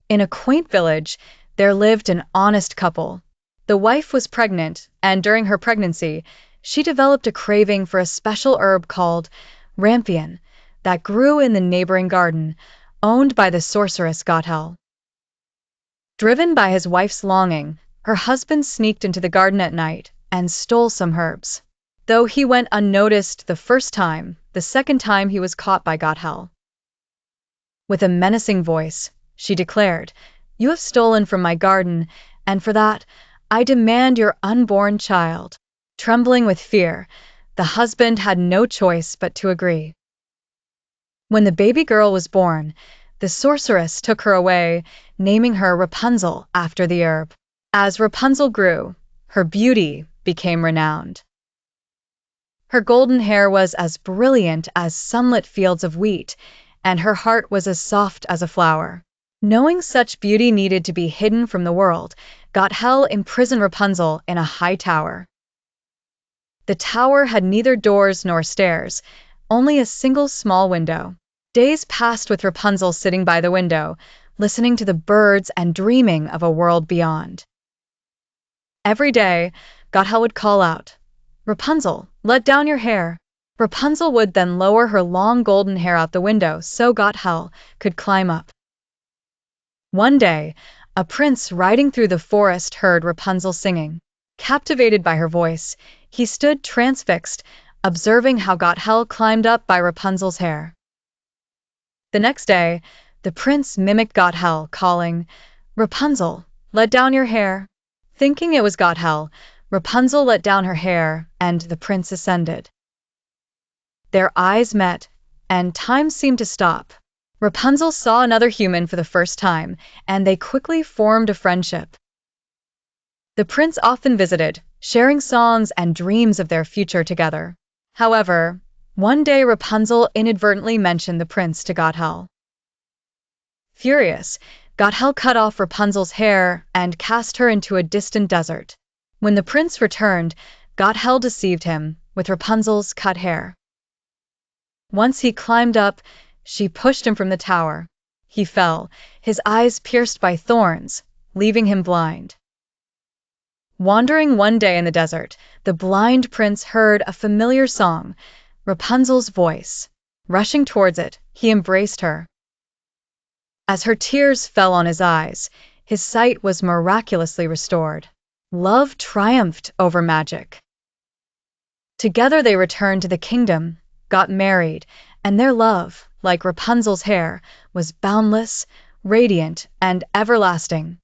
In a quaint village, there lived an honest couple. The wife was pregnant, and during her pregnancy, she developed a craving for a special herb called rampion that grew in the neighboring garden, owned by the sorceress Gothel. Driven by his wife's longing, her husband sneaked into the garden at night and stole some herbs. Though he went unnoticed the first time, the second time he was caught by Gothel. With a menacing voice, she declared, "You have stolen from my garden, and for that, I demand your unborn child." Trembling with fear, the husband had no choice but to agree. When the baby girl was born, the sorceress took her away, naming her Rapunzel after the herb. As Rapunzel grew, her beauty became renowned. Her golden hair was as brilliant as sunlit fields of wheat, and her heart was as soft as a flower. Knowing such beauty needed to be hidden from the world, Gothel imprisoned Rapunzel in a high tower. The tower had neither doors nor stairs, only a single small window. Days passed with Rapunzel sitting by the window, listening to the birds and dreaming of a world beyond. Every day, Gothel would call out, "Rapunzel, let down your hair." Rapunzel would then lower her long golden hair out the window so Gothel could climb up. One day, a prince riding through the forest heard Rapunzel singing. Captivated by her voice, he stood transfixed, observing how Gothel climbed up by Rapunzel's hair. The next day, the prince mimicked Gothel, calling, "Rapunzel, let down your hair." Thinking it was Gothel, Rapunzel let down her hair, and the prince ascended. Their eyes met, and time seemed to stop. Rapunzel saw another human for the first time, and they quickly formed a friendship. The prince often visited, sharing songs and dreams of their future together. However, one day Rapunzel inadvertently mentioned the prince to Gothel. Furious, Gothel cut off Rapunzel's hair and cast her into a distant desert. When the prince returned, Gothel deceived him with Rapunzel's cut hair. Once he climbed up, she pushed him from the tower. He fell, his eyes pierced by thorns, leaving him blind. Wandering one day in the desert, the blind prince heard a familiar song, Rapunzel's voice. Rushing towards it, he embraced her. As her tears fell on his eyes, his sight was miraculously restored. Love triumphed over magic. Together they returned to the kingdom, got married, and their love, like Rapunzel's hair, was boundless, radiant, and everlasting.